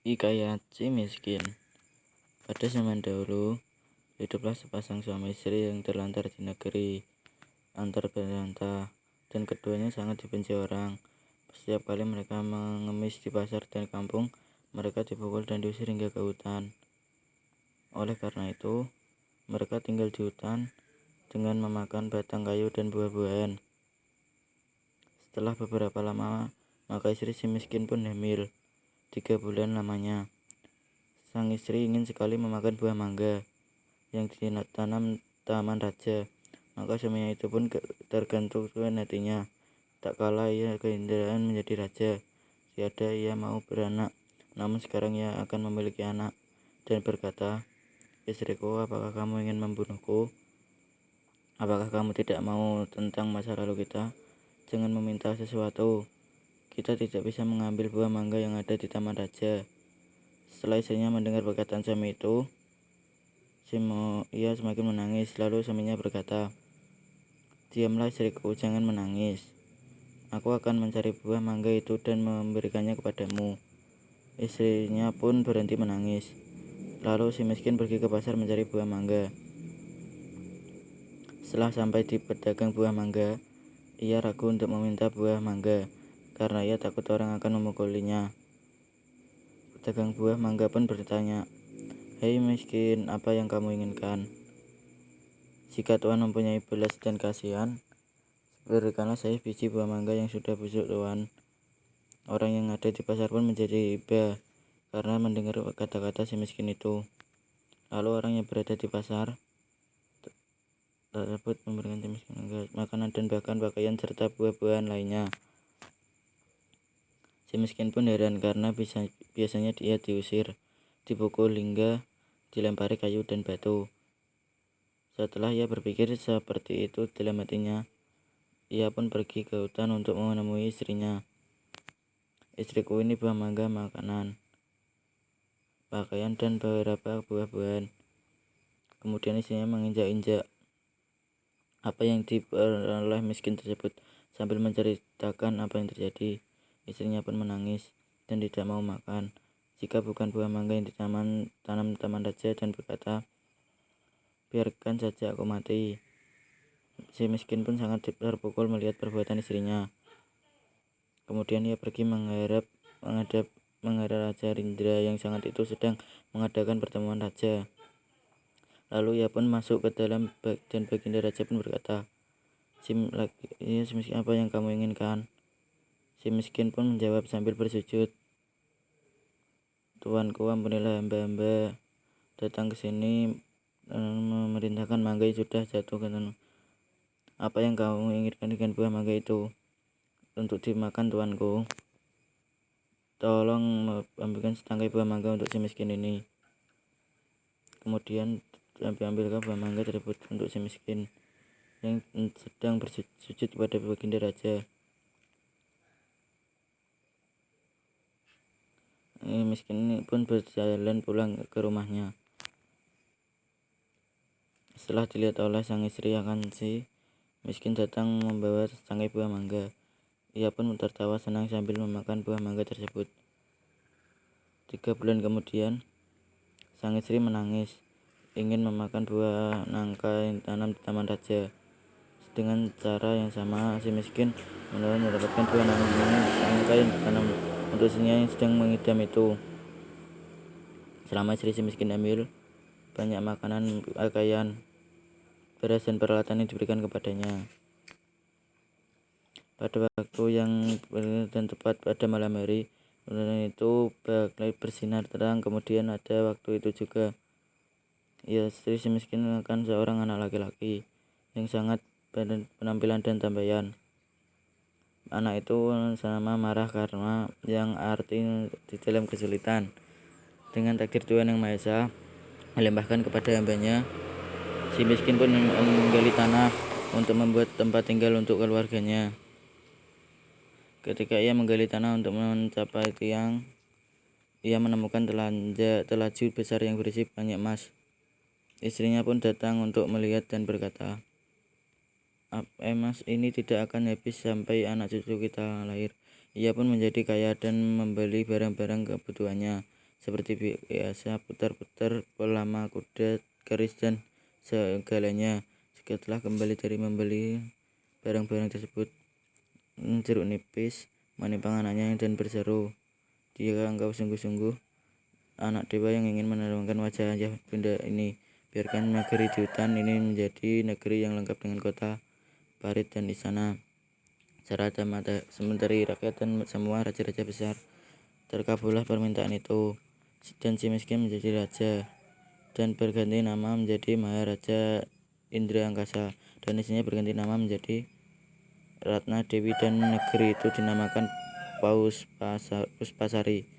Hikayat si miskin. Pada zaman dahulu, hiduplah sepasang suami istri yang terlantar di negeri antar berantah, dan keduanya sangat dibenci orang. Setiap kali mereka mengemis di pasar dan kampung, mereka dipukul dan diusir hingga ke hutan. Oleh karena itu, mereka tinggal di hutan dengan memakan batang kayu dan buah-buahan. Setelah beberapa lama, maka istri si miskin pun hamil. 3 bulan lamanya. Sang istri ingin sekali memakan buah mangga yang ditanam taman raja. Maka suaminya itu pun tergantung hatinya. Tak kala ia keindahan menjadi raja, tiada ia mau beranak. Namun sekarang ia akan memiliki anak dan berkata, "Istriku, apakah kamu ingin membunuhku? Apakah kamu tidak mau tentang masa lalu kita? Jangan meminta sesuatu. Kita tidak bisa mengambil buah mangga yang ada di taman raja." Setelah istrinya mendengar perkataan suami itu, ia semakin menangis. Lalu suaminya berkata, "Diamlah istriku, jangan menangis. Aku akan mencari buah mangga itu dan memberikannya kepadamu." Istrinya pun berhenti menangis. Lalu si miskin pergi ke pasar mencari buah mangga. Setelah sampai di pedagang buah mangga, ia ragu untuk meminta buah mangga karena ia takut orang akan memukulinya. Pedagang buah mangga pun bertanya, "Hei miskin, apa yang kamu inginkan? Jika Tuan mempunyai belas dan kasihan, berikanlah saya biji buah mangga yang sudah busuk, Tuan." Orang yang ada di pasar pun menjadi iba karena mendengar kata-kata si miskin itu. Lalu orang yang berada di pasar tersebut memberikan si miskin makanan dan bahkan pakaian serta buah-buahan lainnya. Si miskin pun heran karena biasanya dia diusir, dipukul hingga dilempari kayu dan batu. Setelah ia berpikir seperti itu dalam hatinya, ia pun pergi ke hutan untuk menemui istrinya. "Istriku, ini buah mangga, makanan, pakaian, dan beberapa buah-buahan." Kemudian istrinya menginjak-injak apa yang diperoleh miskin tersebut sambil menceritakan apa yang terjadi. Istrinya pun menangis dan tidak mau makan jika bukan buah mangga yang tanam taman raja dan berkata, "Biarkan saja aku mati." Si miskin pun sangat terpukul melihat perbuatan istrinya. Kemudian ia pergi menghadap Raja Rindra yang sangat itu sedang mengadakan pertemuan raja. Lalu ia pun masuk ke dalam dan baginda raja pun berkata, Si miskin, apa yang kamu inginkan?" Si miskin pun menjawab sambil bersujud, "Tuanku, ampunilah hamba-hamba datang ke sini memerintahkan mangga sudah jatuh ke tanah. Apa yang kamu inginkan dengan buah mangga itu untuk dimakan, tuanku? Tolong ambilkan setangkai buah mangga untuk si miskin ini." Kemudian ambilkan buah mangga tersebut untuk si miskin yang sedang bersujud kepada baginda raja. Miskin ini pun berjalan pulang ke rumahnya. Setelah dilihat oleh sang istri akan si miskin datang membawa setangkai buah mangga. Ia pun tertawa senang sambil memakan buah mangga tersebut. 3 bulan kemudian, sang istri menangis, ingin memakan buah nangka yang tanam di taman raja. Dengan cara yang sama, si miskin mendapatkan buah nangka yang ditanam untuk istrinya yang sedang mengidam itu. Selama istri si miskin hamil, banyak makanan, pakaian, beras, dan peralatan yang diberikan kepadanya. Pada waktu yang benar dan tepat pada malam hari, bulan itu bersinar terang. Kemudian ada waktu itu juga, istri si miskin akan seorang anak laki-laki yang sangat penampilan dan tambahan. Anak itu sama marah karena yang arti di dalam kesulitan. Dengan takdir Tuhan yang Maha Esa melimpahkan kepada hambanya, si miskin pun menggali tanah untuk membuat tempat tinggal untuk keluarganya. Ketika ia menggali tanah untuk mencapai tiang, ia menemukan telaju besar yang berisi banyak emas. Istrinya pun datang untuk melihat dan berkata, "Emas ini tidak akan habis sampai anak cucu kita lahir." Ia pun menjadi kaya dan membeli barang-barang kebutuhannya. Seperti biasa putar-putar pelama kuda, keris dan segalanya. Setelah kembali dari membeli barang-barang tersebut, jeruk nipis menimpa anaknya dan berseru, "Jika engkau sungguh-sungguh anak dewa yang ingin menerbangkan wajah benda ini, biarkan negeri di hutan ini menjadi negeri yang lengkap dengan kota, parit, dan istana, serta sementari rakyat dan semua raja-raja besar." Terkabullah permintaan itu, dan si miskin menjadi raja dan berganti nama menjadi Maharaja Indra Angkasa, dan istrinya berganti nama menjadi Ratna Dewi, dan negeri itu dinamakan Puspasari.